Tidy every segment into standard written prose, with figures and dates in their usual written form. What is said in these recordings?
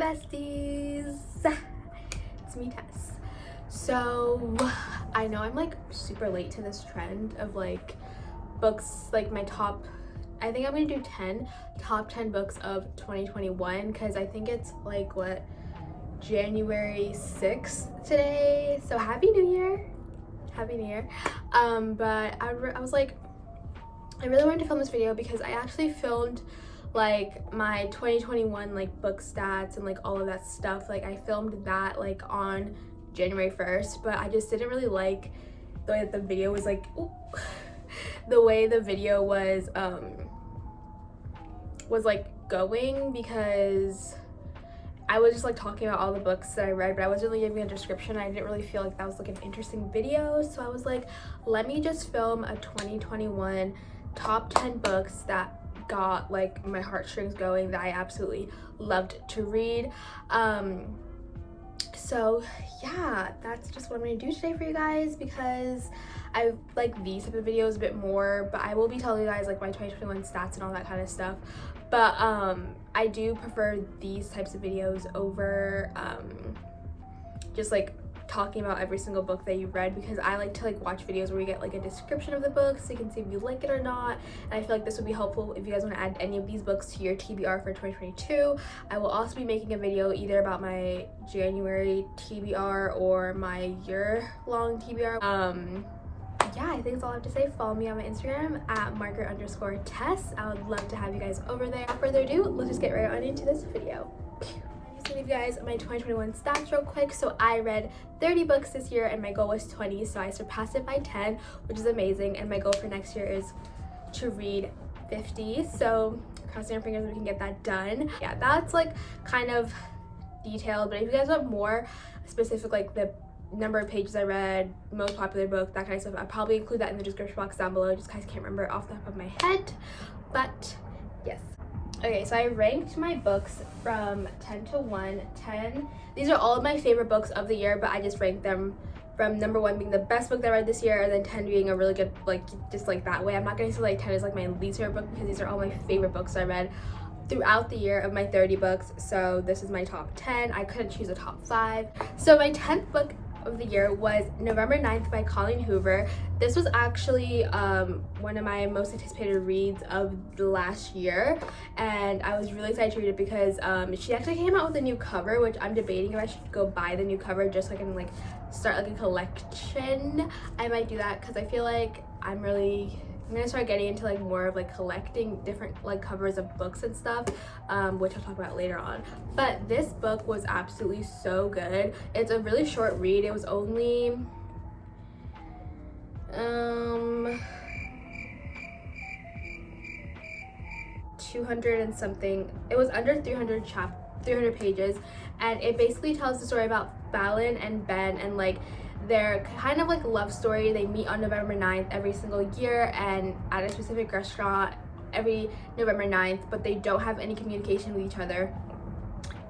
besties, it's me, Tess. So I know I'm like super late to this trend of like books, like my top, I think I'm gonna do top 10 books of 2021 because I think it's like what, January 6th today, so happy new year. But I was like, I really wanted to film this video because I actually filmed like my 2021 like book stats and like all of that stuff. Like I filmed that like on January 1st, but I just didn't really like the way that the video was like the way the video was like going, because I was just like talking about all the books that I read, but I wasn't really giving a description. I didn't really feel like that was like an interesting video, so I was like, let me just film a 2021 top 10 books that got like my heartstrings going, that I absolutely loved to read. So yeah, that's just what I'm gonna do today for you guys, because I like these type of videos a bit more, but I will be telling you guys like my 2021 stats and all that kind of stuff. But I do prefer these types of videos over just like talking about every single book that you read, because I like to like watch videos where you get like a description of the book so you can see if you like it or not. And I feel like this would be helpful if you guys want to add any of these books to your TBR for 2022. I will also be making a video either about my January TBR or my year-long TBR. Yeah, I think that's all I have to say. Follow me on my Instagram at Margaret_Tess. I would love to have you guys over there. Without further ado, let's just get right on into this video. I'm just gonna give you guys my 2021 stats real quick. So I read 30 books this year and my goal was 20, so I surpassed it by 10, which is amazing. And my goal for next year is to read 50, so crossing our fingers we can get that done. Yeah, that's like kind of detailed, but if you guys want more specific, like the number of pages I read, most popular book, that kind of stuff, I'll probably include that in the description box down below. Just guys can't remember it off the top of my head, but yes. Okay, so I ranked my books from 10 to 1. 10, these are all of my favorite books of the year, but I just ranked them from number 1 being the best book that I read this year, and then 10 being a really good, like just like that way. I'm not gonna say like 10 is like my least favorite book, because these are all my favorite books I read throughout the year of my 30 books. So this is my top 10. I couldn't choose a top 5. So my 10th book of the year was November 9th by Colin Hoover. This was actually one of my most anticipated reads of the last year, and I was really excited to read it because she actually came out with a new cover, which I'm debating if I should go buy the new cover just so I can like start like a collection. I might do that because I feel like I'm gonna start getting into like more of like collecting different like covers of books and stuff, which I'll talk about later on. But this book was absolutely so good. It's a really short read. It was only 200 and something. It was under 300 pages, and it basically tells the story about Fallon and Ben, and like their kind of like love story. They meet on November 9th every single year and at a specific restaurant every November 9th, but they don't have any communication with each other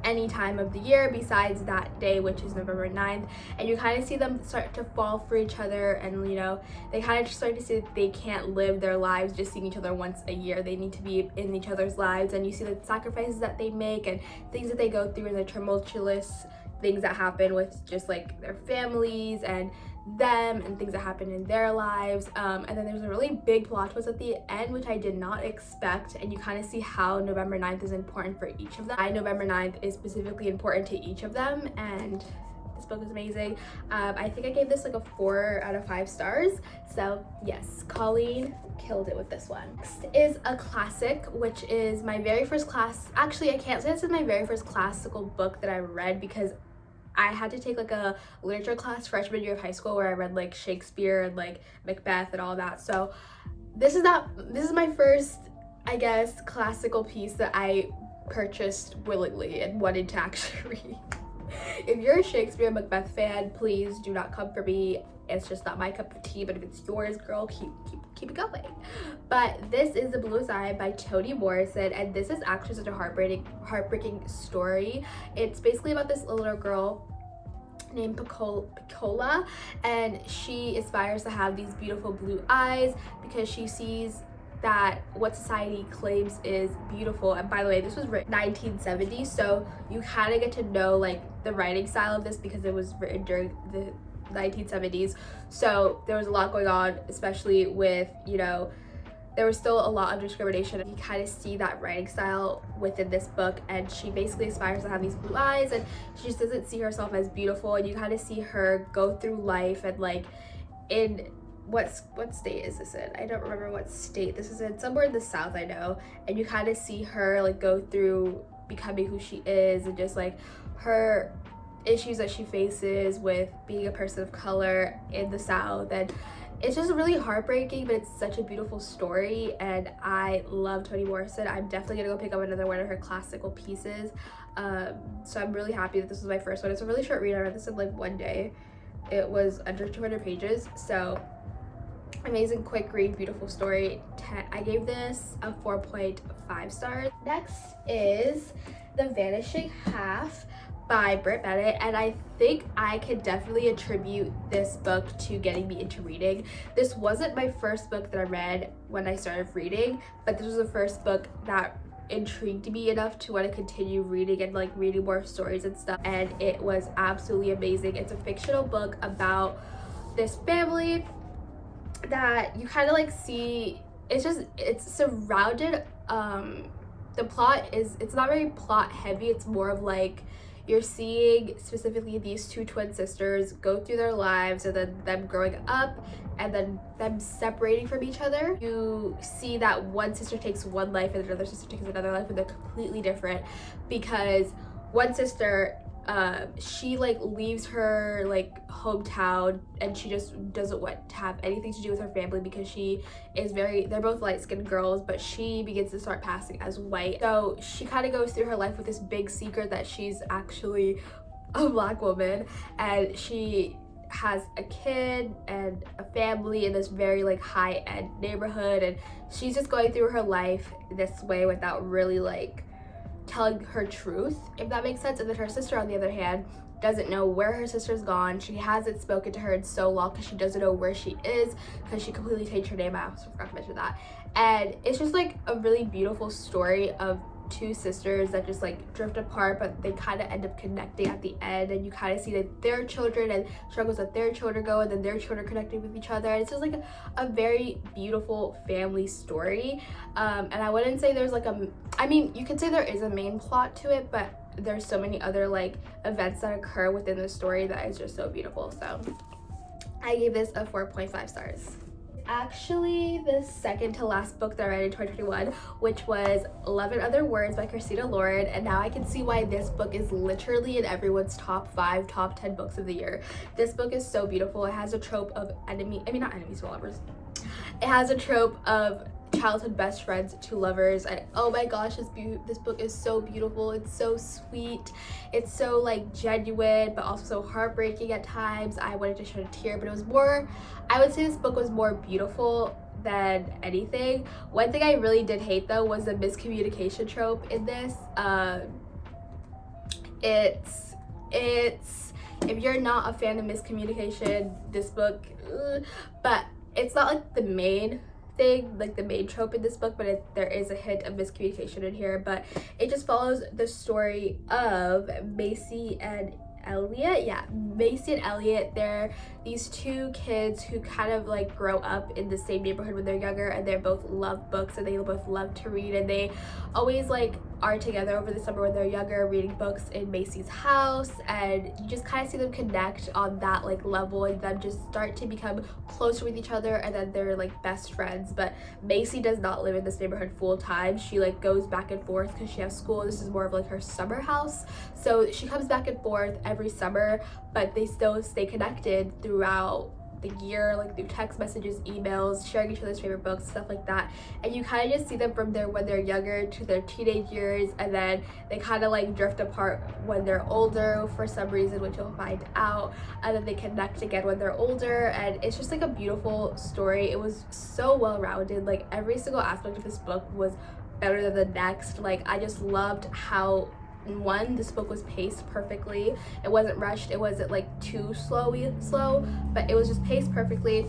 any time of the year besides that day, which is November 9th. And you kind of see them start to fall for each other, and you know, they kind of just start to see that they can't live their lives just seeing each other once a year. They need to be in each other's lives, and you see the sacrifices that they make and things that they go through and the tumultuous things that happen with just like their families and them, and things that happen in their lives. And then there's a really big plot twist at the end, which I did not expect, and you kind of see how November 9th is important for each of them. November 9th is specifically important to each of them, and this book is amazing. I think I gave this like a 4 out of 5 stars. So yes, Colleen killed it with this one. Next is a classic, which is my very first class. Actually, I can't say this is my very first classical book that I read, because I had to take like a literature class freshman year of high school where I read like Shakespeare and like Macbeth and all that. So this is my first, I guess, classical piece that I purchased willingly and wanted to actually read. If you're a Shakespeare Macbeth fan, please do not come for me. It's just not my cup of tea, but if it's yours, girl, keep it going. But this is The Bluest Eye by Toni Morrison, and this is actually such a heartbreaking story. It's basically about this little girl named Piccola, and she aspires to have these beautiful blue eyes because she sees that what society claims is beautiful. And by the way, this was written 1970, so you kind of get to know like the writing style of this because it was written during the 1970s. So there was a lot going on, especially with, you know, there was still a lot of discrimination. You kind of see that writing style within this book, and she basically aspires to have these blue eyes, and she just doesn't see herself as beautiful. And you kind of see her go through life, and like in what state is this in? I don't remember what state this is in, somewhere in the South, I know. And you kind of see her like go through becoming who she is, and just like her issues that she faces with being a person of color in the South. And it's just really heartbreaking, but it's such a beautiful story, and I love Toni Morrison. I'm definitely gonna go pick up another one of her classical pieces. So I'm really happy that this was my first one. It's a really short read. I read this in like one day. It was under 200 pages, so amazing, quick read, beautiful story. I gave this a 4.5 stars. Next is The Vanishing Half by Bennett, and I think I can definitely attribute this book to getting me into reading. This wasn't my first book that I read when I started reading, but this was the first book that intrigued me enough to want to continue reading and like reading more stories and stuff, and it was absolutely amazing. It's a fictional book about this family that you kind of like see. It's surrounded, the plot is, it's not very plot heavy. It's more of like you're seeing specifically these two twin sisters go through their lives, and then them growing up, and then them separating from each other. You see that one sister takes one life and another sister takes another life, and they're completely different, because one sister, she like leaves her like hometown, and she just doesn't want to have anything to do with her family because she is they're both light-skinned girls, but she begins to start passing as white. So she kind of goes through her life with this big secret that she's actually a Black woman, and she has a kid and a family in this very like high-end neighborhood, and she's just going through her life this way without really like telling her truth, if that makes sense. And then her sister, on the other hand, doesn't know where her sister's gone. She hasn't spoken to her in so long because she doesn't know where she is, because she completely changed her name. I also forgot to mention that. And it's just like a really beautiful story of two sisters that just like drift apart, but they kind of end up connecting at the end, and you kind of see that their children and struggles that their children go, and then their children connecting with each other. And it's just like a very beautiful family story. And I wouldn't say there's like I mean, you could say there is a main plot to it, but there's so many other like events that occur within the story that is just so beautiful. So I gave this a 4.5 stars. Actually the second to last book that I read in 2021, which was 11 Other Words by Christina Lauren, and now I can see why this book is literally in everyone's top 5, top 10 books of the year. This book is so beautiful. It has a trope of not enemies but lovers. It has a trope of childhood best friends to lovers, and oh my gosh, this book is so beautiful. It's so sweet, it's so like genuine, but also so heartbreaking at times. I wanted to shed a tear, but it was more, I would say this book was more beautiful than anything. One thing I really did hate though was the miscommunication trope in this. It's if you're not a fan of miscommunication, this book, but it's not like the main thing, like the main trope in this book, but there is a hint of miscommunication in here. But it just follows the story of Macy and Elliot. Yeah, Macy and Elliot, they're these two kids who kind of like grow up in the same neighborhood when they're younger, and they both love books and they both love to read, and they always like are together over the summer when they're younger reading books in Macy's house, and you just kind of see them connect on that like level, and them just start to become closer with each other, and then they're like best friends. But Macy does not live in this neighborhood full time. She like goes back and forth because she has school. This is more of like her summer house, so she comes back and forth every summer, but they still stay connected throughout the year, like through text messages, emails, sharing each other's favorite books, stuff like that. And you kind of just see them from when they're younger to their teenage years, and then they kind of like drift apart when they're older for some reason, which you'll find out, and then they connect again when they're older. And it's just like a beautiful story. It was so well rounded. Like every single aspect of this book was better than the next. Like I just loved how this book was paced perfectly. It wasn't rushed, it wasn't like too slow, but it was just paced perfectly.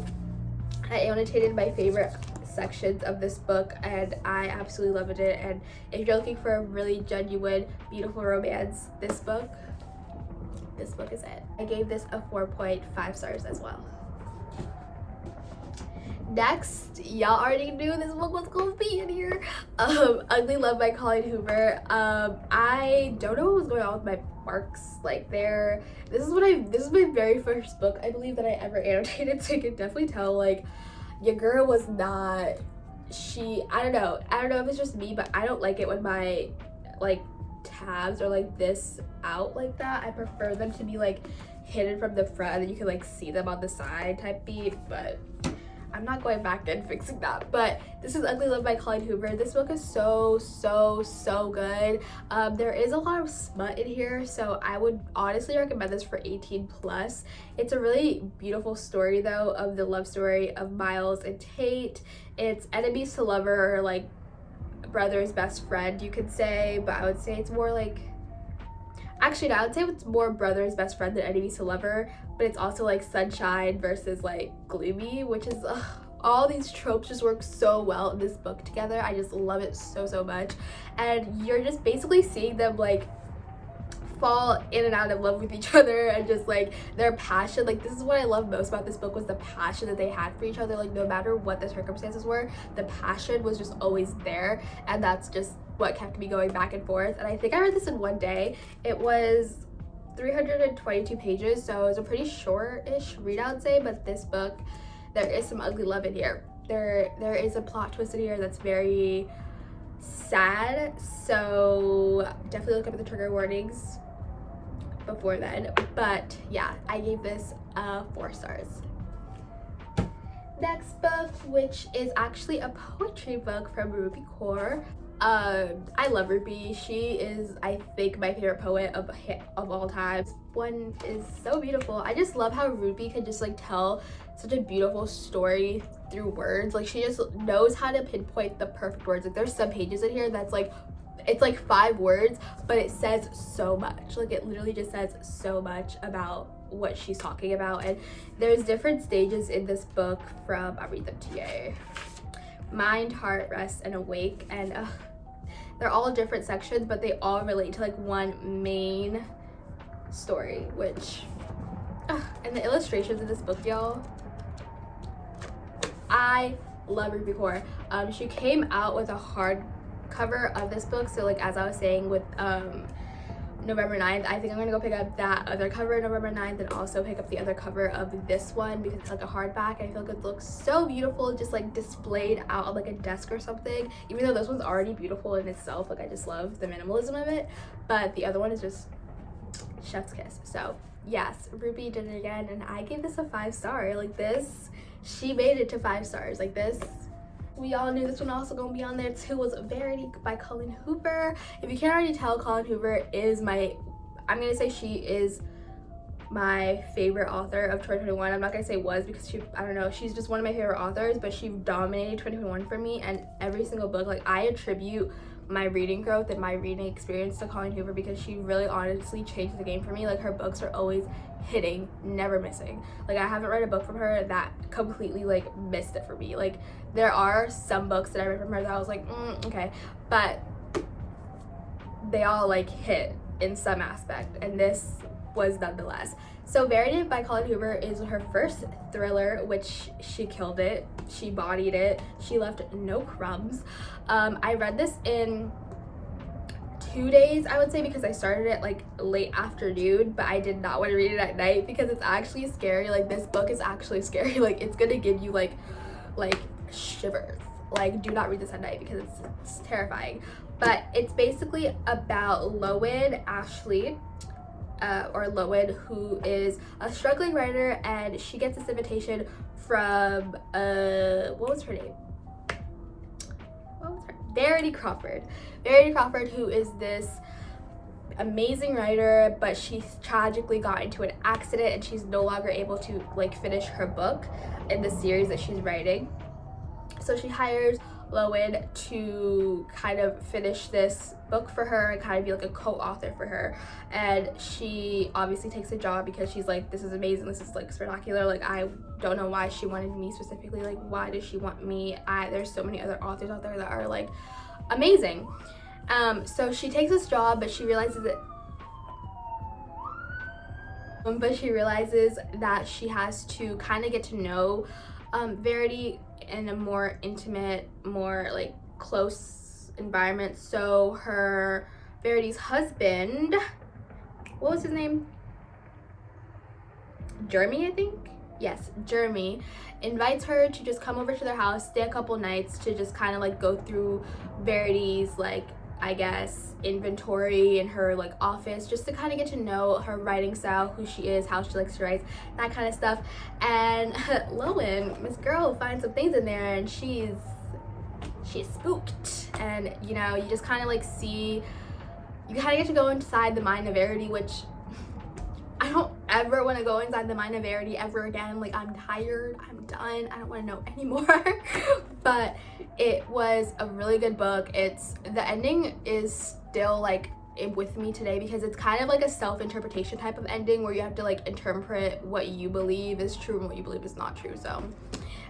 I annotated my favorite sections of this book, and I absolutely loved it. And if you're looking for a really genuine, beautiful romance, this book is it. I gave this a 4.5 stars as well. Next, y'all already knew this book was gonna be in here. Ugly Love by Colin Hoover. I don't know what was going on with my marks. Like this is my very first book I believe that I ever annotated, so you can definitely tell like your girl was not, I don't know if it's just me, but I don't like it when my like tabs are like this out like that. I prefer them to be like hidden from the front and you can like see them on the side type beat, but I'm not going back and fixing that. But this is Ugly Love by Colin Hoover. This book is so good. There is a lot of smut in here, so I would honestly recommend this for 18+. It's a really beautiful story though, of the love story of Miles and Tate. It's enemies to lover, or like brother's best friend, you could say, but I would say it's more like, actually no, I would say it's more brother's best friend than enemies to lover, but it's also like sunshine versus like gloomy, which is all these tropes just work so well in this book together. I just love it so much. And you're just basically seeing them like fall in and out of love with each other, and just like their passion. Like this is what I love most about this book, was the passion that they had for each other. Like no matter what the circumstances were, the passion was just always there, and that's just what kept me going back and forth. And I think I read this in one day. It was 322 pages, so it was a pretty short-ish read, I would say. But this book, there is some ugly love in here. There is a plot twist in here that's very sad, so definitely look up at the trigger warnings before then. But yeah, I gave this 4 stars. Next book, which is actually a poetry book from Ruby Kaur. I love Ruby. She is, I think, my favorite poet of all time. This one is so beautiful. I just love how Ruby could just like tell such a beautiful story through words. Like she just knows how to pinpoint the perfect words. Like there's some pages in here that's like, it's like 5 words, but it says so much. Like it literally just says so much about what she's talking about. And there's different stages in this book from, I'll read them to you. Mind, heart, rest, and awake. And they're all different sections, but they all relate to like one main story, which and the illustrations in this book, y'all, I love Ruby Kaur. She came out with a hardcover of this book, so like as I was saying with November 9th, I think I'm gonna go pick up that other cover November 9th, and also pick up the other cover of this one because it's like a hardback. I feel like it looks so beautiful just like displayed out on like a desk or something, even though this one's already beautiful in itself. Like I just love the minimalism of it, but the other one is just chef's kiss. So yes, Ruby did it again, and I gave this a 5 star. Like this, she made it to 5 stars. Like this, we all knew this one also gonna be on there too, was Vanishing by Colin Hoover. If you can't already tell, Colin Hoover is I'm gonna say she is my favorite author of 2021. I'm not gonna say was, because I don't know, she's just one of my favorite authors, but she dominated 2021 for me. And every single book, like I attribute my reading growth and my reading experience to Colin Hoover, because she really honestly changed the game for me. Like her books are always hitting, never missing. Like I haven't read a book from her that completely like missed it for me. Like there are some books that I read from her that I was like okay, but they all like hit in some aspect, and this was nonetheless. So Vanishing by Colin Hoover is her first thriller, which she killed it. She bodied it. She left no crumbs. I read this in 2 days, I would say, because I started it like late afternoon, but I did not want to read it at night because it's actually scary. Like this book is actually scary. Like it's gonna give you like shivers. Like do not read this at night because it's terrifying. But it's basically about Lowen Ashley, or Lowen, who is a struggling writer, and she gets this invitation from what was her name? Verity Crawford. Verity Crawford, who is this amazing writer, but she's tragically got into an accident and she's no longer able to like finish her book in the series that she's writing. So she hires Lowen to kind of finish this book for her and kind of be like a co-author for her. And she obviously takes a job because she's like, this is amazing, this is like spectacular, like I don't know why she wanted me specifically, like why does she want me? There's so many other authors out there that are like amazing. So she takes this job, but she realizes that she has to kind of get to know Verity in a more intimate, more like close environment. So Verity's husband, what was his name? Jeremy, I think? Yes, Jeremy invites her to just come over to their house, stay a couple nights to just kind of like go through Verity's like, I guess, inventory in her like office, just to kind of get to know her writing style, who she is, how she likes to write, that kind of stuff. And Lowen, Miss Girl, finds some things in there and she's spooked. And you know, you just kind of like see, you kind of get to go inside the mind of Verity, which I don't ever want to go inside the mind of Verity ever again. Like, I'm tired, I'm done, I don't want to know anymore. But it was a really good book. The ending is still like with me today because it's kind of like a self-interpretation type of ending where you have to like interpret what you believe is true and what you believe is not true. So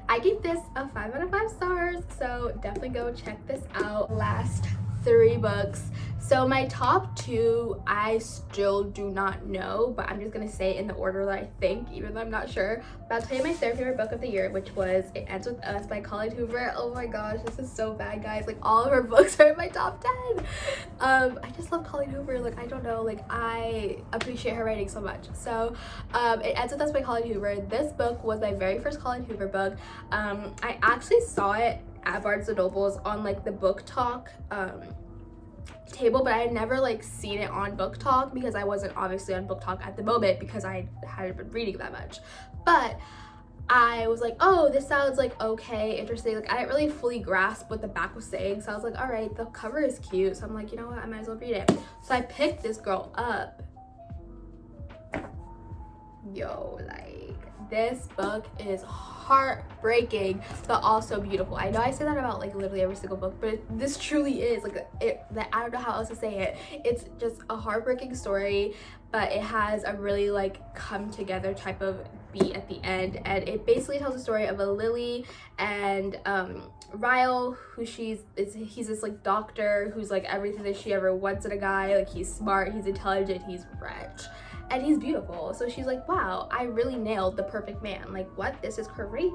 I give this a 5 out of 5 stars, so definitely go check this out. Last 3 books. So my top 2 I still do not know, but I'm just gonna say it in the order that I think, even though I'm not sure. But I'll tell you my third favorite book of the year, which was It Ends With Us by Colin Hoover. Oh my gosh, this is so bad, guys. Like, all of her books are in my top 10. I just love Colin Hoover. Like, I don't know, like I appreciate her writing so much. So It Ends With Us by Colin Hoover. This book was my very first Colin Hoover book. I actually saw it at Barnes & Noble's on like the book talk table, but I had never like seen it on book talk because I wasn't obviously on book talk at the moment because I hadn't been reading that much. But I was like, oh, this sounds like okay, interesting. Like, I didn't really fully grasp what the back was saying, so I was like, all right, the cover is cute, so I'm like, you know what, I might as well read it. So I picked this girl up. Yo, like, this book is heartbreaking but also beautiful. I know I say that about like literally every single book, but this truly is like I don't know how else to say it. It's just a heartbreaking story, but it has a really like come together type of beat at the end, and it basically tells the story of a Lily and Ryle, who he's this like doctor who's like everything that she ever wants in a guy. Like, he's smart, he's intelligent, he's rich, and he's beautiful. So she's like, wow, I really nailed the perfect man. Like, what? This is crazy.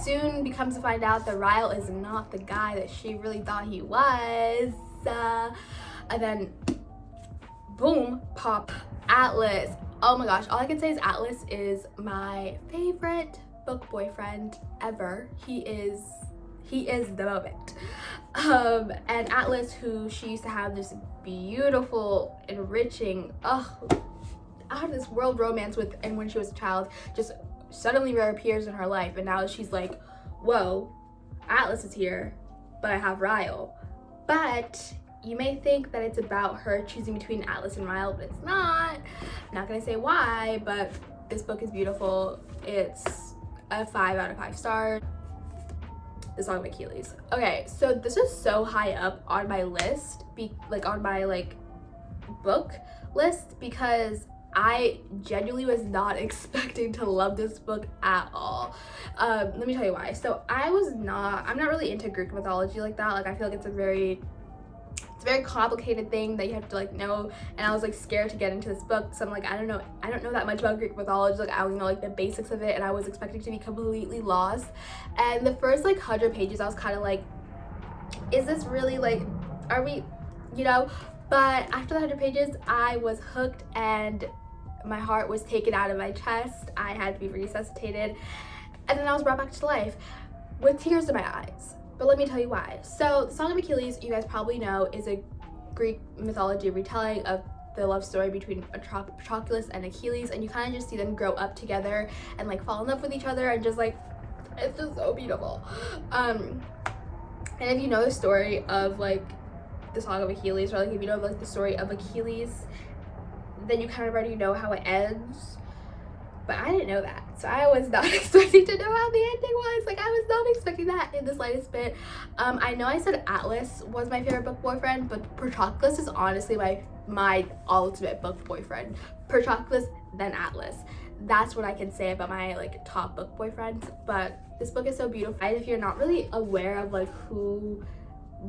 Soon becomes to find out that Ryle is not the guy that she really thought he was. And then, boom, pop, Atlas. Oh my gosh, all I can say is Atlas is my favorite book boyfriend ever. He is the moment. And Atlas, who she used to have this beautiful, enriching, out of this world romance with, and when she was a child, just suddenly reappears in her life, and now she's like, whoa, Atlas is here, but I have Ryle. But you may think that it's about her choosing between Atlas and Ryle, but it's not. I'm not gonna say why, but this book is beautiful. It's a 5 out of 5 stars. The Song of Achilles. Okay, so this is so high up on my list, on my book list, because I genuinely was not expecting to love this book at all. Let me tell you why. So I'm not really into Greek mythology like that. Like, I feel like it's a very complicated thing that you have to know, and I was scared to get into this book. So I'm like, I don't know that much about Greek mythology. Like, I only know the basics of it, and I was expecting to be completely lost. And the first 100 pages I was kind of like, is this really are we, but after the 100 pages I was hooked, and my heart was taken out of my chest. I had to be resuscitated, and then I was brought back to life with tears in my eyes. But let me tell you why. So the Song of Achilles, you guys probably know, is a Greek mythology retelling of the love story between Patroclus and Achilles, and you kind of just see them grow up together and fall in love with each other, and just it's just so beautiful. And if you know the story of the Song of Achilles, or if you know the story of Achilles, then you kind of already know how it ends. but I didn't know that. So I was not expecting to know how the ending was. Like, I was not expecting that in the slightest bit. I know I said Atlas was my favorite book boyfriend, but Patroclus is honestly my ultimate book boyfriend. Patroclus, then Atlas. That's what I can say about my like top book boyfriends. But this book is so beautiful. And if you're not really aware of like who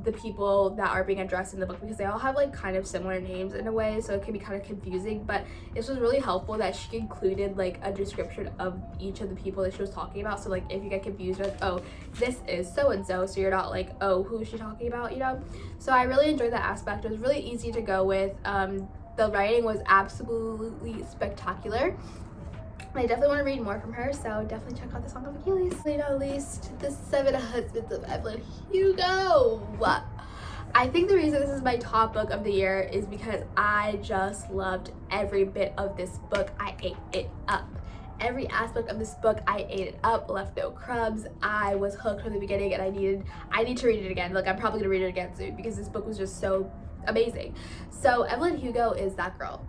the people that are being addressed in the book, because they all have like kind of similar names in a way, so it can be kind of confusing, but this was really helpful that she included like a description of each of the people that she was talking about. So like if you get confused, like, oh, this is so and so, so you're not like, oh, who is she talking about, you know? So I really enjoyed that aspect. It was really easy to go with. The writing was absolutely spectacular. I definitely want to read more from her, so definitely check out the Song of Achilles. Not least, the 7 Husbands of Evelyn Hugo. I think the reason this is my top book of the year is because I just loved every bit of this book. I ate it up. Every aspect of this book, I ate it up, left no crumbs. I was hooked from the beginning, and I need to read it again. Like, I'm probably gonna read it again soon because this book was just so amazing. So Evelyn Hugo is that girl.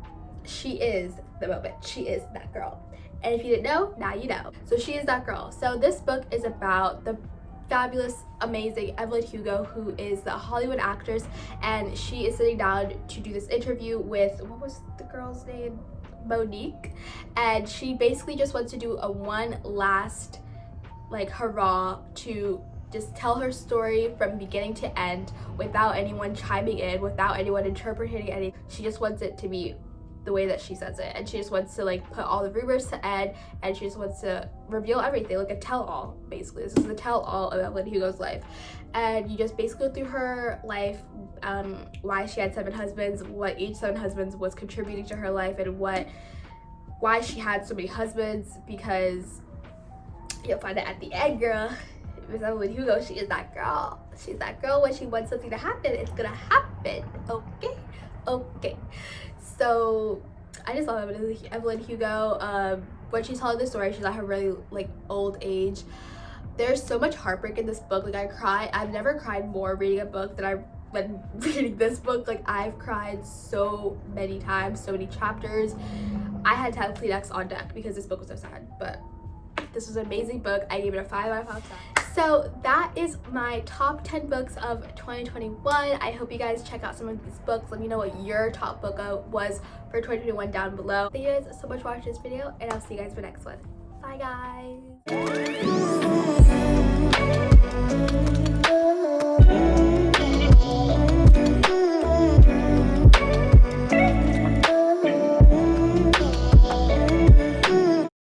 She is the moment. She is that girl. And if you didn't know, now you know. So she is that girl. So this book is about the fabulous, amazing Evelyn Hugo, who is the Hollywood actress, and she is sitting down to do this interview with, what was the girl's name? Monique. And she basically just wants to do a one last like hurrah to just tell her story from beginning to end without anyone chiming in, without anyone interpreting anything. She just wants it to be the way that she says it, and she just wants to like put all the rumors to end, and she just wants to reveal everything, like a tell-all. Basically, this is the tell-all of Evelyn Hugo's life, and you just basically go through her life, why she had 7 husbands, what each 7 husbands was contributing to her life, and why she had so many husbands, because you'll find it at the end, girl. With Evelyn Hugo, she is that girl. She's that girl. When she wants something to happen, it's gonna happen. Okay. So I just love Evelyn Hugo. When she's telling the story, she's at her really like old age. There's so much heartbreak in this book. Like, I cry. I've never cried more reading a book than I've been reading this book. Like, I've cried so many times, so many chapters. I had to have Kleenex on deck because this book was so sad. But this was an amazing book. I gave it a 5 out of 5 stars. So that is my top 10 books of 2021. I hope you guys check out some of these books. Let me know what your top book was for 2021 down below. Thank you guys so much for watching this video, and I'll see you guys for the next one. Bye, guys.